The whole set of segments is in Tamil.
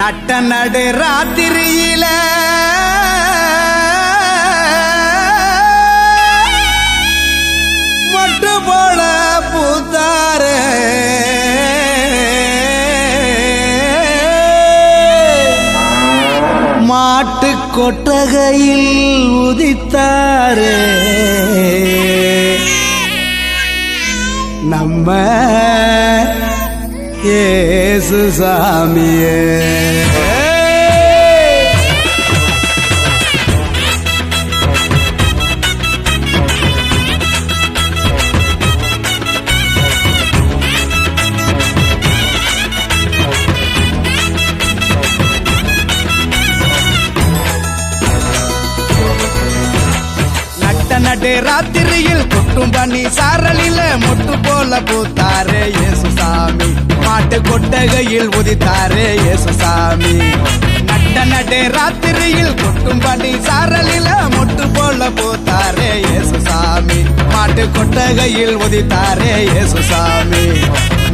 நட்ட நடு ராத்திரியில மட்டு போல பூத்தாரு மாட்டு கொட்டகையில் உதித்தாரு நம்ம இயேசு சாமியே. நடு ராத்திரியில் கொட்டும் பனி சாரலில மொட்டு போல பூத்தாரே இயேசு சாமி மாட்டு கொட்டகையில் உதித்தாரே இயேசு சாமி. நடு ராத்திரியில் கொட்டும் பனி சாரலில மொட்டு போல பூத்தாரே இயேசு சாமி மாட்டு கொட்டகையில் உதித்தாரே இயேசு சாமி.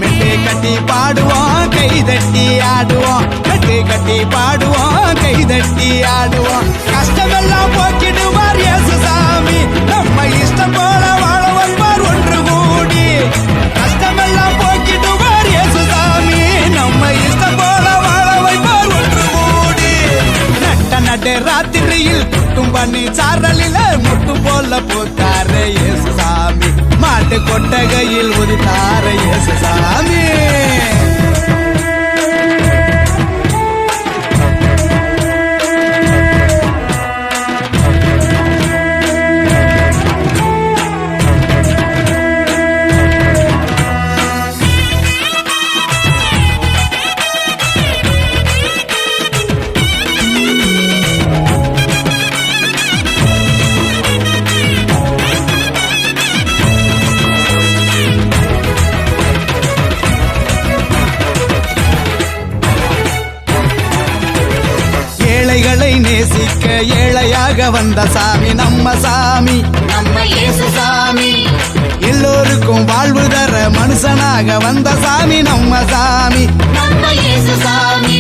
மெட்டை கட்டி பாடுவோம் கை தட்டி ஆடுவோம் மெட்டை கட்டி பாடுவோம் கை தட்டி ஆடுவோம் கஷ்டமெல்லாம் போக்கிடுவார் இயேசு சாமி நம்ம இஷ்டம் போல வாழ வைப்பார் ஒன்று கூடி கஷ்டமெல்லாம் போக்கிடுவார் இயேசு சாமி நம்ம இஷ்டம் போல வாழ வைப்பார் ஒன்று கூடி. நடு ராத்திரியில் கொட்டும் பண்ணி சாரலில முட்டு போல போத்தாரு இயேசு சாமி மாட்டு கொட்டகையில் உதித்தாரு இயேசு சாமி. ஏழைகளை நேசிக்க ஏழையாக வந்த சாமி நம்ம சாமி நம்ம இயேசு சாமி. எல்லோருக்கும் வாழ்வு தர மனுஷனாக வந்த சாமி நம்ம சாமி நம்ம இயேசு சாமி.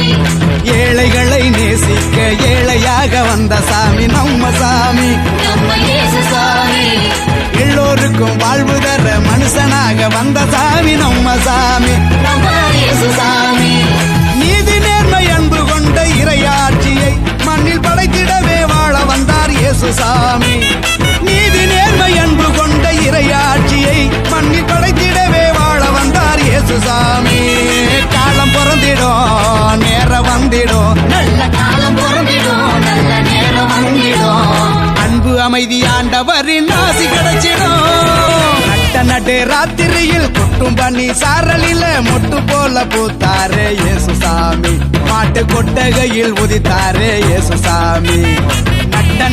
ஏழைகளை நேசிக்க ஏழையாக வந்த சாமி நம்ம சாமி நம்ம இயேசு சாமி. எல்லோருக்கும் வாழ்வு தர மனுஷனாக வந்த சாமி நம்ம சாமி நம்ம இயேசு சாமி. நீதி நேர்மை அன்பு கொண்ட இறையாட்சியை மண்ணில் படைத்திடவே வாழ வந்தார் இயேசு சாமி. நீதி நேர்மை அன்பு கொண்ட இறையாட்சியை மண்ணில் படைத்திடவே வாழ வந்தார் இயேசு சாமி. காலம் பிறந்திடும் நேரம் வந்திடும் நல்ல காலம் பொருந்திடும் நல்ல நேரம் வந்திடும் அன்பு அமைதி ஆண்டவரின் ஆசி கிடைச்சிடும். நடு ராத்திரியில் கொட்டும் பண்ணி சாரலில மொட்டு போல பூத்தாரே இயேசு சாமி மாட்டு கொட்டகையில் உதித்தாரே இயேசு சாமி.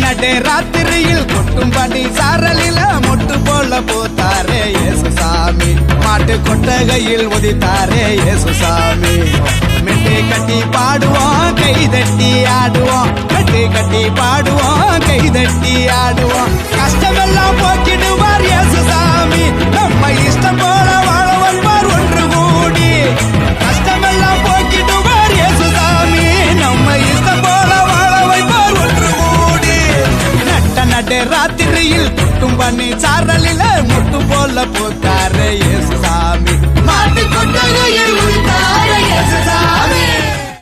நடு ராத்திரியில் கொட்டும் பண்ணி சாரலில மொட்டு போல பூத்தாரே இயேசு சாமி மாட்டு கொட்டகையில் உதித்தாரே இயேசு சாமி. மெட்டை கட்டி பாடுவோம் கை தட்டி ஆடுவோம் மெட்டை கட்டி பாடுவோம் கை தட்டி ஆடுவோம்